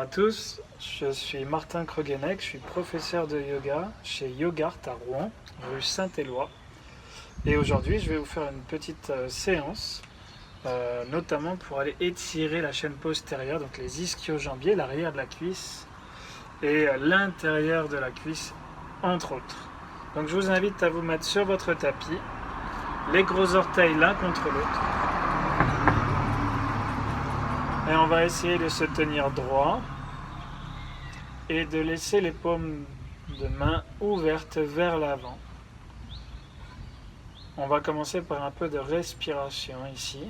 à tous, je suis Martin Krogenek, je suis professeur de yoga chez Yogart à Rouen, rue Saint-Éloi. Et aujourd'hui, je vais vous faire une petite séance, notamment pour aller étirer la chaîne postérieure, donc les ischio-jambiers, l'arrière de la cuisse et l'intérieur de la cuisse, entre autres. Donc je vous invite à vous mettre sur votre tapis, les gros orteils l'un contre l'autre. Et on va essayer de se tenir droit et de laisser les paumes de main ouvertes vers l'avant. On va commencer par un peu de respiration ici.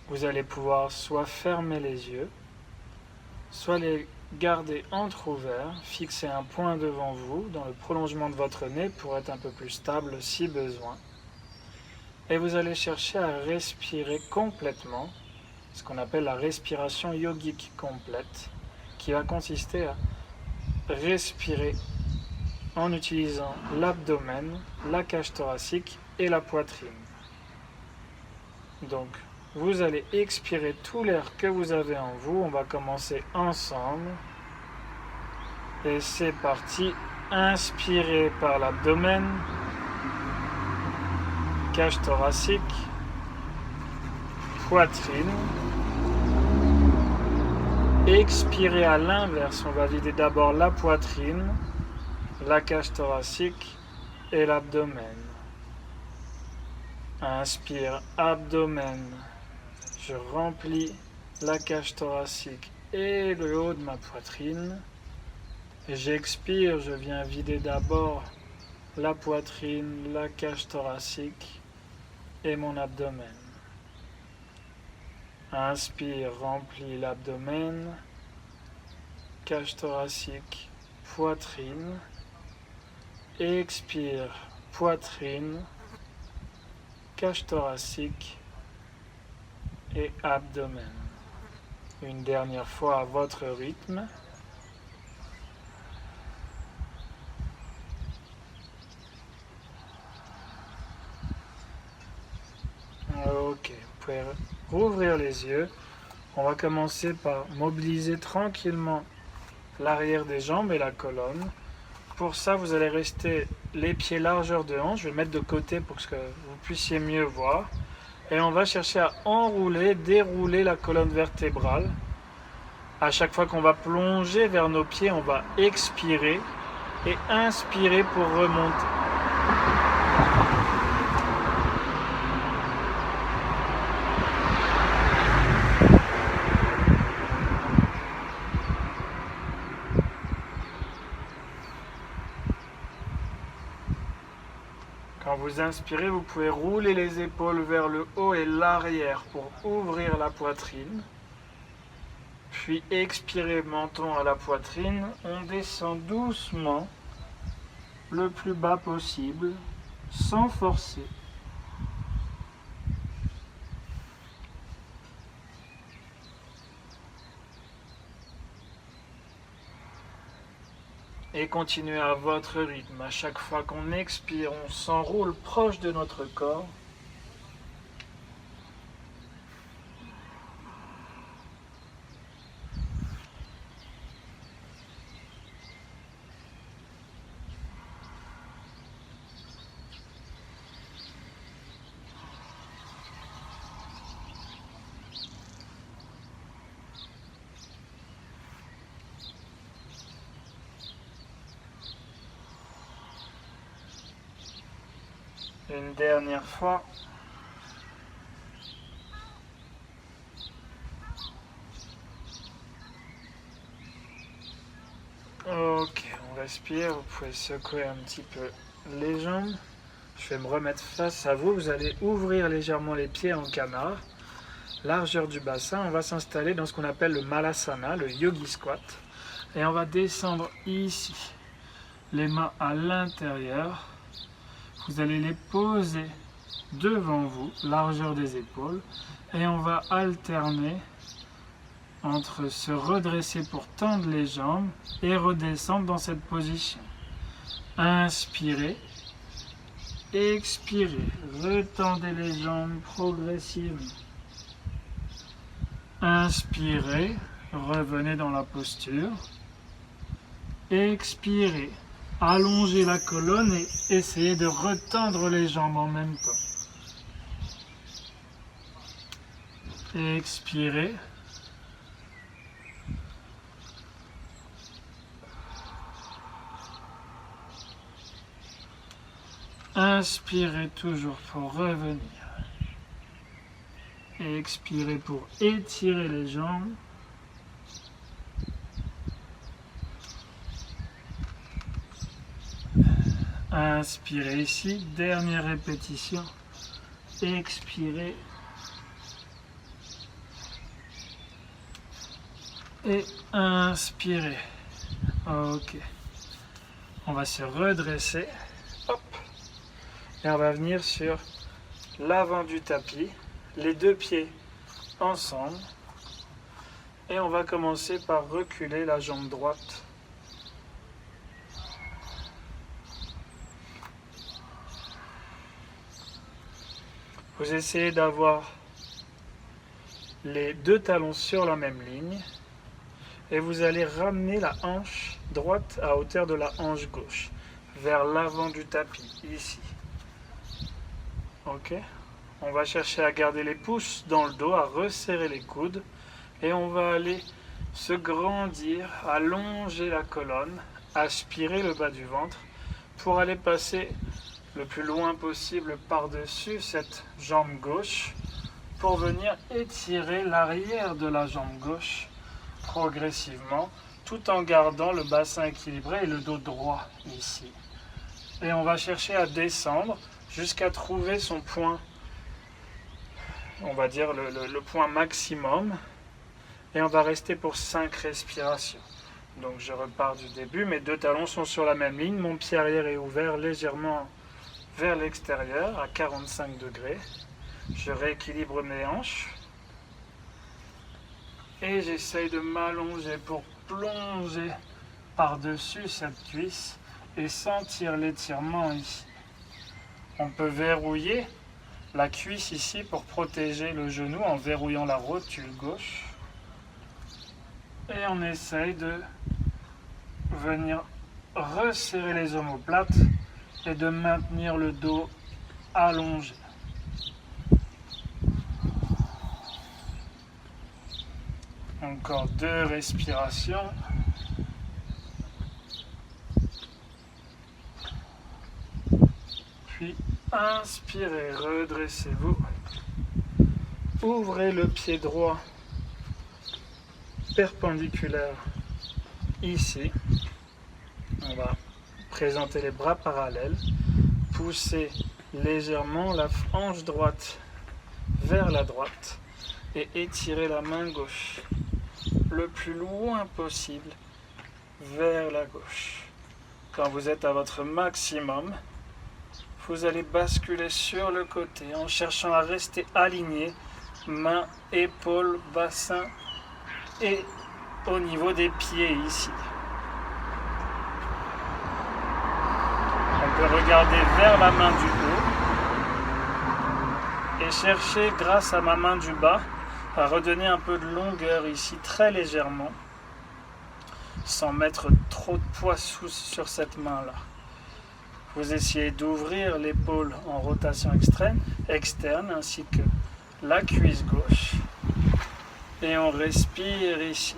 Vous allez pouvoir soit fermer les yeux, soit les garder entrouverts, fixer un point devant vous dans le prolongement de votre nez pour être un peu plus stable si besoin. Et vous allez chercher à respirer complètement, ce qu'on appelle la respiration yogique complète, qui va consister à respirer en utilisant l'abdomen, la cage thoracique et la poitrine. Donc, vous allez expirer tout l'air que vous avez en vous. On va commencer ensemble. Et c'est parti. Inspirez par l'abdomen, cage thoracique, poitrine. Expirez à l'inverse. On va vider d'abord la poitrine, la cage thoracique et l'abdomen. Inspire, abdomen. Je remplis la cage thoracique et le haut de ma poitrine. J'expire, je viens vider d'abord la poitrine, la cage thoracique et mon abdomen. Inspire, remplis l'abdomen, cage thoracique, poitrine. Expire, poitrine, cage thoracique et abdomen. Une dernière fois à votre rythme. Ok, vous pouvez rouvrir les yeux. On va commencer par mobiliser tranquillement l'arrière des jambes et la colonne. Pour ça, vous allez rester les pieds largeur de hanche. Je vais le mettre de côté pour que vous puissiez mieux voir. Et on va chercher à enrouler, dérouler la colonne vertébrale. À chaque fois qu'on va plonger vers nos pieds, on va expirer et inspirer pour remonter. Quand vous inspirez, vous pouvez rouler les épaules vers le haut et l'arrière pour ouvrir la poitrine. Puis expirez, menton à la poitrine. On descend doucement, le plus bas possible, sans forcer. Et continuez à votre rythme. À chaque fois qu'on expire, on s'enroule proche de notre corps. Une dernière fois. Ok, on respire. Vous pouvez secouer un petit peu les jambes. Je vais me remettre face à vous. Vous allez ouvrir légèrement les pieds en canard. Largeur du bassin. On va s'installer dans ce qu'on appelle le Malasana, le Yogi Squat. Et on va descendre ici. Les mains à l'intérieur. Vous allez les poser devant vous, largeur des épaules, et on va alterner entre se redresser pour tendre les jambes et redescendre dans cette position. Inspirez, expirez, retendez les jambes progressivement. Inspirez, revenez dans la posture. Expirez, allongez la colonne et essayez de retendre les jambes en même temps. Expirez. Inspirez toujours pour revenir. Et expirez pour étirer les jambes. Inspirez ici, dernière répétition. Expirez. Et inspirez. Ok. On va se redresser. Hop. Et on va venir sur l'avant du tapis, les deux pieds ensemble. Et on va commencer par reculer la jambe droite. Vous essayez d'avoir les deux talons sur la même ligne. Et vous allez ramener la hanche droite à hauteur de la hanche gauche, vers l'avant du tapis, ici. Ok? On va chercher à garder les pouces dans le dos, à resserrer les coudes. Et on va aller se grandir, allonger la colonne, aspirer le bas du ventre, pour aller passer le plus loin possible par-dessus cette jambe gauche, pour venir étirer l'arrière de la jambe gauche, progressivement, tout en gardant le bassin équilibré et le dos droit ici. Et on va chercher à descendre jusqu'à trouver son point, on va dire le point maximum. Et on va rester pour 5 respirations. Donc je repars du début, mes deux talons sont sur la même ligne, mon pied arrière est ouvert légèrement vers l'extérieur à 45 degrés. Je rééquilibre mes hanches. Et j'essaye de m'allonger pour plonger par-dessus cette cuisse et sentir l'étirement ici. On peut verrouiller la cuisse ici pour protéger le genou en verrouillant la rotule gauche. Et on essaye de venir resserrer les omoplates et de maintenir le dos allongé. Encore 2 respirations. Puis inspirez, redressez-vous. Ouvrez le pied droit perpendiculaire ici. On va présenter les bras parallèles. Poussez légèrement la hanche droite vers la droite et étirez la main gauche le plus loin possible vers la gauche. Quand vous êtes à votre maximum, vous allez basculer sur le côté en cherchant à rester aligné, mains, épaules, bassin et au niveau des pieds ici. On peut regarder vers la main du haut et chercher grâce à ma main du bas à redonner un peu de longueur ici très légèrement sans mettre trop de poids sur cette main là. Vous essayez d'ouvrir l'épaule en rotation externe ainsi que la cuisse gauche et on respire ici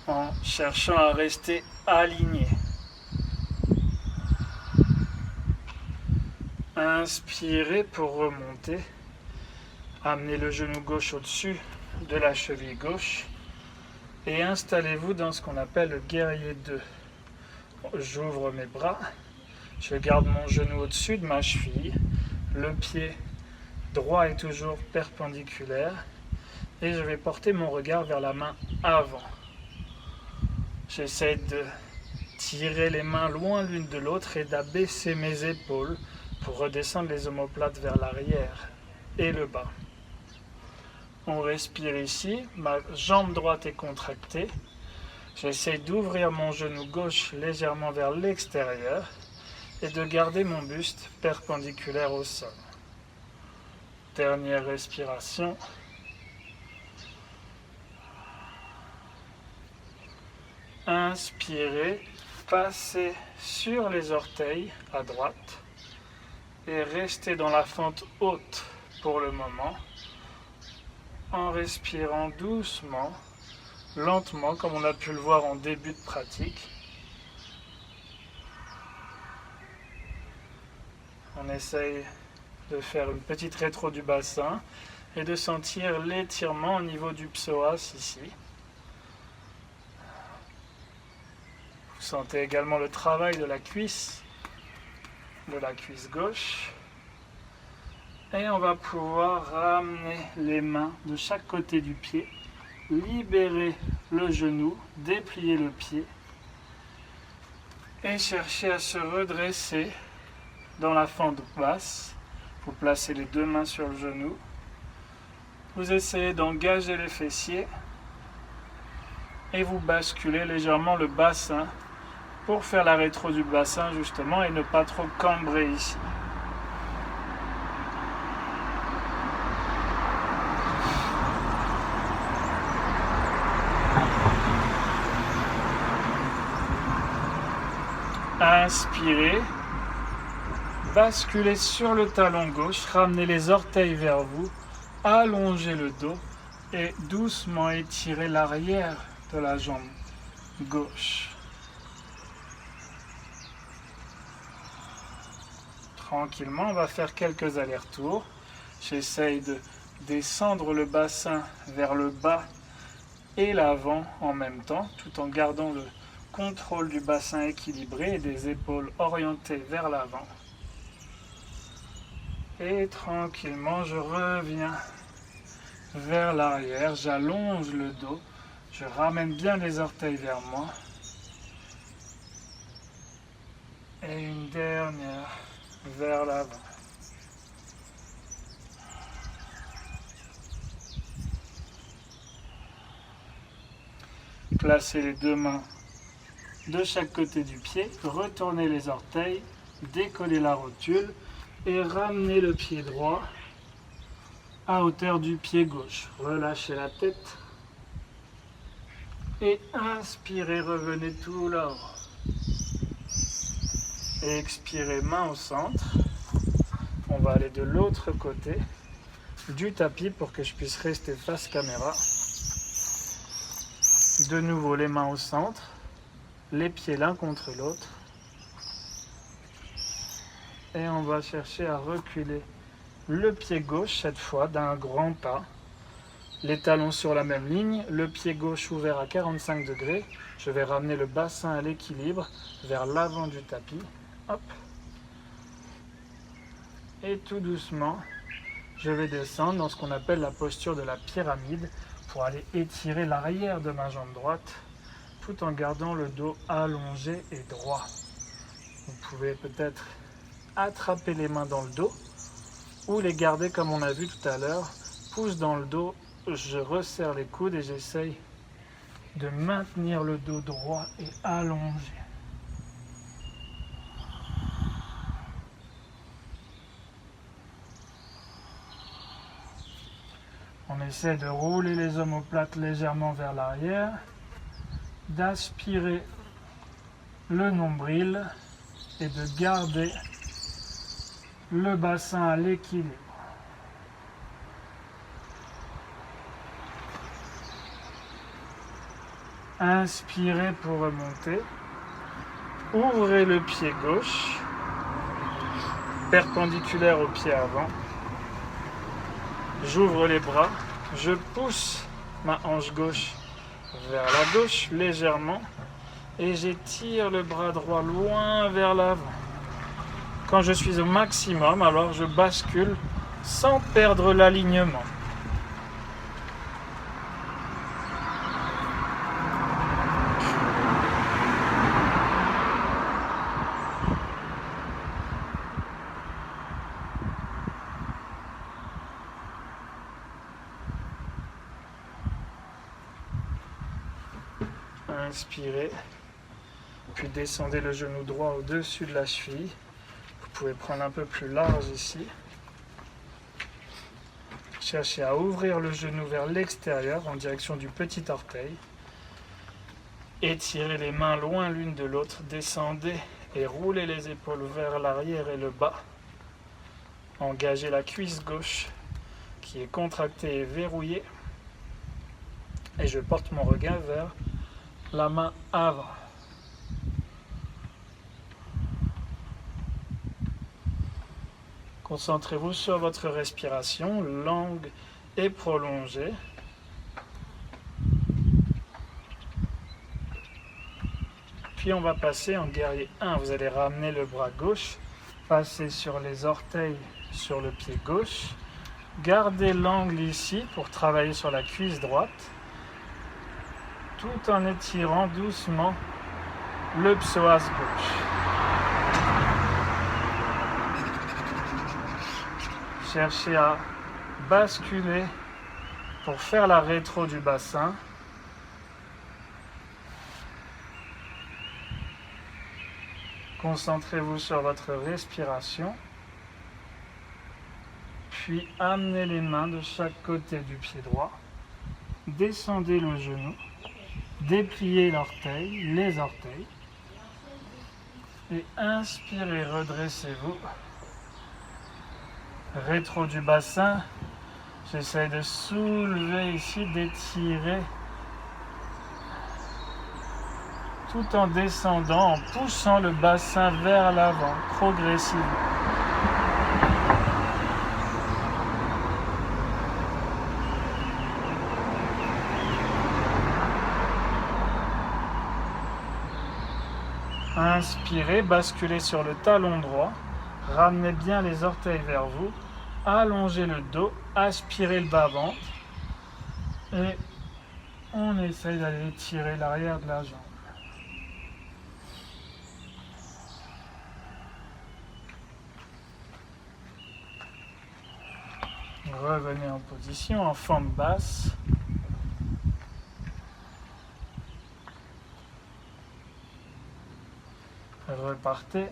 en cherchant à rester aligné. Inspirez pour remonter. Amenez le genou gauche au-dessus de la cheville gauche et installez-vous dans ce qu'on appelle le guerrier 2. J'ouvre mes bras, je garde mon genou au-dessus de ma cheville, le pied droit est toujours perpendiculaire et je vais porter mon regard vers la main avant. J'essaie de tirer les mains loin l'une de l'autre et d'abaisser mes épaules pour redescendre les omoplates vers l'arrière et le bas. On respire ici, ma jambe droite est contractée. J'essaie d'ouvrir mon genou gauche légèrement vers l'extérieur et de garder mon buste perpendiculaire au sol. Dernière respiration. Inspirez, passez sur les orteils à droite et restez dans la fente haute pour le moment en respirant doucement, lentement comme on a pu le voir en début de pratique. On essaye de faire une petite rétro du bassin et de sentir l'étirement au niveau du psoas ici. Vous sentez également le travail de la cuisse gauche. Et on va pouvoir ramener les mains de chaque côté du pied, libérer le genou, déplier le pied et chercher à se redresser dans la fente basse. Vous placez les deux mains sur le genou. Vous essayez d'engager les fessiers et vous basculez légèrement le bassin pour faire la rétro du bassin justement et ne pas trop cambrer ici. Inspirez, basculez sur le talon gauche, ramenez les orteils vers vous, allongez le dos et doucement étirez l'arrière de la jambe gauche. Tranquillement, on va faire quelques allers-retours. J'essaye de descendre le bassin vers le bas et l'avant en même temps, tout en gardant le contrôle du bassin équilibré et des épaules orientées vers l'avant. Et tranquillement, je reviens vers l'arrière, j'allonge le dos, je ramène bien les orteils vers moi. Et une dernière vers l'avant. Placez les deux mains de chaque côté du pied, retournez les orteils, décollez la rotule et ramenez le pied droit à hauteur du pied gauche. Relâchez la tête et inspirez, revenez tout là-haut. Et expirez, main au centre. On va aller de l'autre côté du tapis pour que je puisse rester face caméra. De nouveau les mains au centre, les pieds l'un contre l'autre. Et on va chercher à reculer le pied gauche cette fois d'un grand pas. Les talons sur la même ligne, le pied gauche ouvert à 45 degrés. Je vais ramener le bassin à l'équilibre vers l'avant du tapis. Hop. Et tout doucement, je vais descendre dans ce qu'on appelle la posture de la pyramide pour aller étirer l'arrière de ma jambe droite tout en gardant le dos allongé et droit. Vous pouvez peut-être attraper les mains dans le dos ou les garder comme on a vu tout à l'heure. Pouce dans le dos, je resserre les coudes et j'essaye de maintenir le dos droit et allongé. On essaie de rouler les omoplates légèrement vers l'arrière, d'aspirer le nombril et de garder le bassin à l'équilibre. Inspirez pour remonter. Ouvrez le pied gauche, perpendiculaire au pied avant. J'ouvre les bras, je pousse ma hanche gauche vers la gauche légèrement et j'étire le bras droit loin vers l'avant. Quand je suis au maximum, alors je bascule sans perdre l'alignement. Inspirez, puis descendez le genou droit au-dessus de la cheville. Vous pouvez prendre un peu plus large ici. Cherchez à ouvrir le genou vers l'extérieur en direction du petit orteil. Étirez les mains loin l'une de l'autre, descendez et roulez les épaules vers l'arrière et le bas. Engagez la cuisse gauche qui est contractée et verrouillée. Et je porte mon regard vers la main avant. Concentrez-vous sur votre respiration, longue et prolongée. Puis on va passer en guerrier 1. Vous allez ramener le bras gauche, passer sur les orteils sur le pied gauche. Gardez l'angle ici pour travailler sur la cuisse droite, tout en étirant doucement le psoas gauche. Cherchez à basculer pour faire la rétro du bassin. Concentrez-vous sur votre respiration. Puis amenez les mains de chaque côté du pied droit. Descendez le genou. Dépliez les orteils. Et inspirez, redressez-vous. Rétro du bassin. J'essaie de soulever ici, d'étirer. Tout en descendant, en poussant le bassin vers l'avant, progressivement. Inspirez, basculez sur le talon droit, ramenez bien les orteils vers vous, allongez le dos, aspirez le bas-ventre et on essaye d'aller étirer l'arrière de la jambe. Revenez en position, en forme basse. Repartez.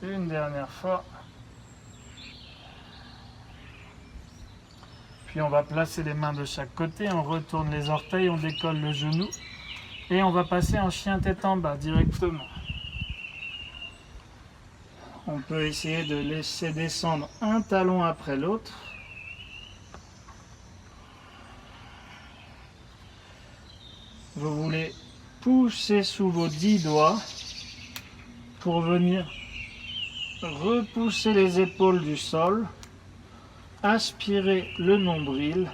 Une dernière fois. Puis on va placer les mains de chaque côté, on retourne les orteils, on décolle le genou. Et on va passer en chien tête en bas directement. On peut essayer de laisser descendre un talon après l'autre. Vous voulez pousser sous vos 10 doigts pour venir repousser les épaules du sol, aspirer le nombril,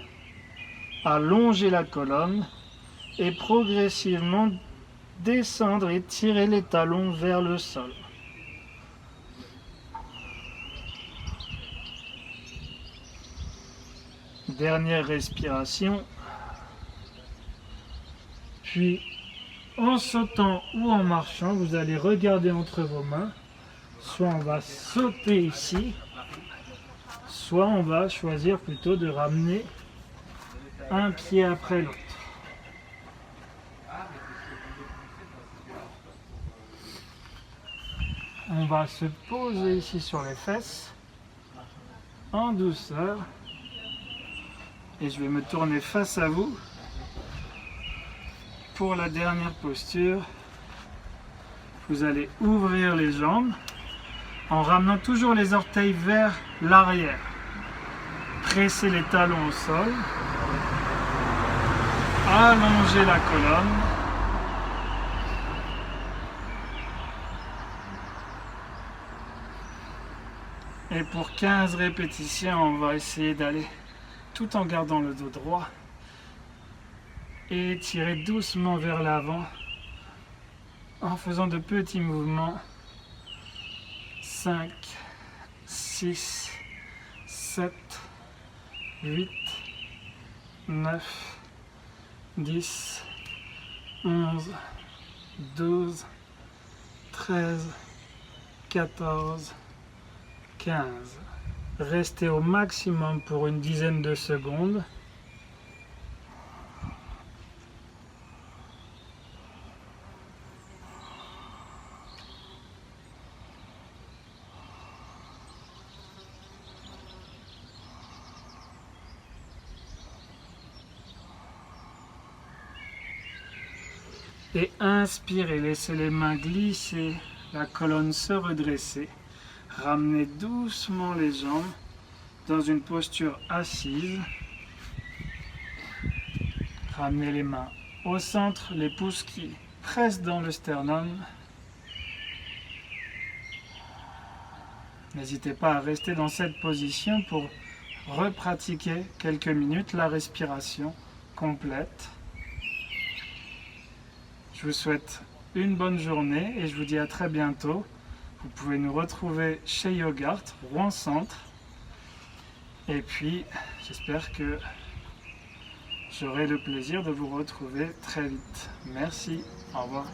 allonger la colonne et progressivement descendre et tirer les talons vers le sol. Dernière respiration. Puis, en sautant ou en marchant, vous allez regarder entre vos mains. Soit on va sauter ici, soit on va choisir plutôt de ramener un pied après l'autre. On va se poser ici sur les fesses, en douceur. Et je vais me tourner face à vous pour la dernière posture. Vous allez ouvrir les jambes en ramenant toujours les orteils vers l'arrière. Pressez les talons au sol. Allongez la colonne. Et pour 15 répétitions, on va essayer d'aller tout en gardant le dos droit et tirer doucement vers l'avant en faisant de petits mouvements. 5, 6, 7, 8, 9, 10, 11, 12, 13, 14, 15. Restez au maximum pour une dizaine de secondes. Et inspirez, laissez les mains glisser, la colonne se redresser. Ramenez doucement les jambes dans une posture assise. Ramenez les mains au centre, les pouces qui pressent dans le sternum. N'hésitez pas à rester dans cette position pour repratiquer quelques minutes la respiration complète. Je vous souhaite une bonne journée et je vous dis à très bientôt. Vous pouvez nous retrouver chez Yogart, Rouen Centre. Et puis, j'espère que j'aurai le plaisir de vous retrouver très vite. Merci, au revoir.